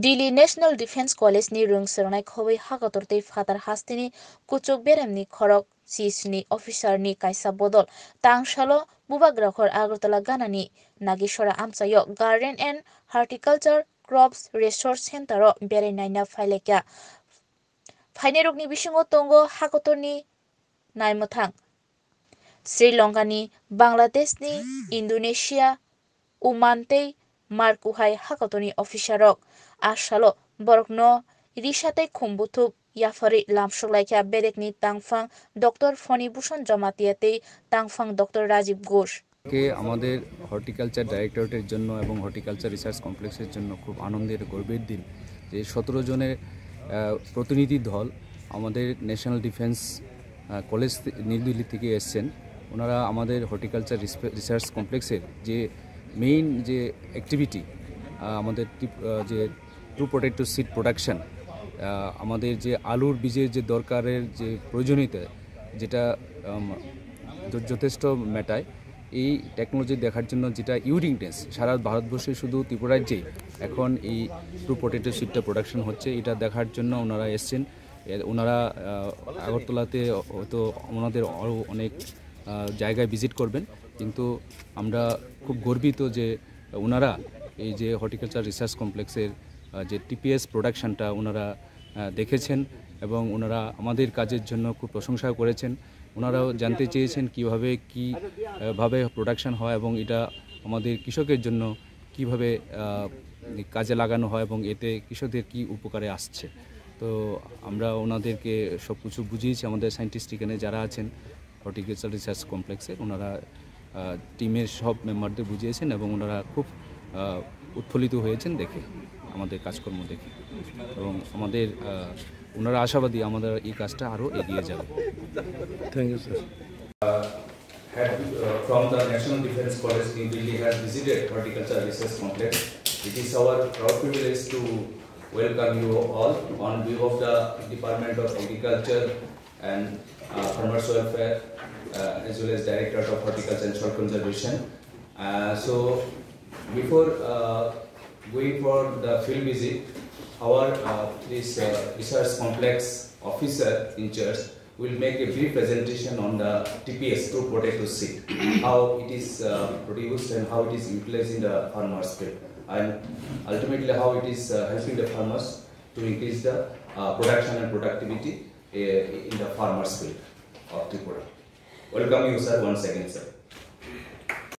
Delhi National Defense College ni rung serangna khowai hagatortei fatar hastini kuchuk beremni khorok CSni officer ni kaisa bodol tangsalo bubagrakhor Agartala ganani nagisora amchayo Garden and Horticulture Crops Resource Center o berai naina phailekya phainirokni bisingo tongo hagatorni naimthang Sri Lanka ni Bangladesh ni Indonesia Oman tei Markuhai hakatoni officerok asalo borokno risatei khumbuthuk yafari lamsuklaikha bedekni tangfang Dr. Foni Bhushan Jamatia tei tangfang Dr. Rajiv Ghosh কে আমাদের horticulture ডাইরেক্টরেটের জন্য এবং horticulture research কমপ্লেক্সের জন্য খুব আনন্দের গর্বের দিন যে 17 জনের প্রতিনিধি দল আমাদের national defence college new Delhi থেকে এসেছেন। ওনারা আমাদের হর্টিকালচার রিসার্চ কমপ্লেক্সের যে মেইন যে অ্যাক্টিভিটি আমাদের যে ট্রু প্রোটেক্ট সিড প্রোডাকশন আমাদের যে আলুর বীজের যে দরকারের যে প্রয়োজনীয়তা যেটা যথেষ্ট মেটায় এই টেকনোলজি দেখার জন্য যেটা ইউরিংটেন্স সারা ভারতবর্ষে শুধু ত্রিপুরাজ্যেই এখন এই ট্রু পটেটো সিডটা প্রোডাকশন হচ্ছে এটা দেখার জন্য ওনারা এসছেন। ওনারা আগরতলাতে হয়তো ওনাদের আরও অনেক জায়গায় ভিজিট করবেন, কিন্তু আমরা খুব গর্বিত যে ওনারা এই যে হর্টিকালচার রিসার্চ কমপ্লেক্সের যে টিপিএস প্রোডাকশনটা ওনারা দেখেছেন এবং ওনারা আমাদের কাজের জন্য খুব প্রশংসা করেছেন। ওনারাও জানতে চেয়েছেন কীভাবে প্রোডাকশন হয় এবং এটা আমাদের কৃষকের জন্য কিভাবে কাজে লাগানো হয় এবং এতে কৃষকদের কি উপকারে আসছে। তো আমরা ওনাদেরকে সব কিছু বুঝিয়েছি, আমাদের সায়েন্টিস্ট এখানে যারা আছেন হর্টিকালচার রিসার্চ কমপ্লেক্সে ওনারা টিমের সব মেম্বারদের বুঝিয়েছেন এবং ওনারা খুব উৎফুল্লিত হয়েছেন দেখে আমাদের কাজকর্ম দেখে এবং আমাদের ওনারা আশাবাদী আমাদের এই কাজটা আরও এগিয়ে যাবে। Thank you, sir. From the National Defense College, New Delhi has visited Horticulture Research Complex. It is our proud privilege to welcome you all on behalf of the Department of Agriculture and Farmers Welfare, as well as Directorate of Horticulture and Soil Conservation. So, before going for the field visit, our this research complex officer in charge will make a brief presentation on the TPS, true potato seed, how it is produced and how it is utilized in the farmers' field, and ultimately how it is helping the farmers to increase the production and productivity in the farmers' field of Tripura. Welcome you, sir, once again, sir.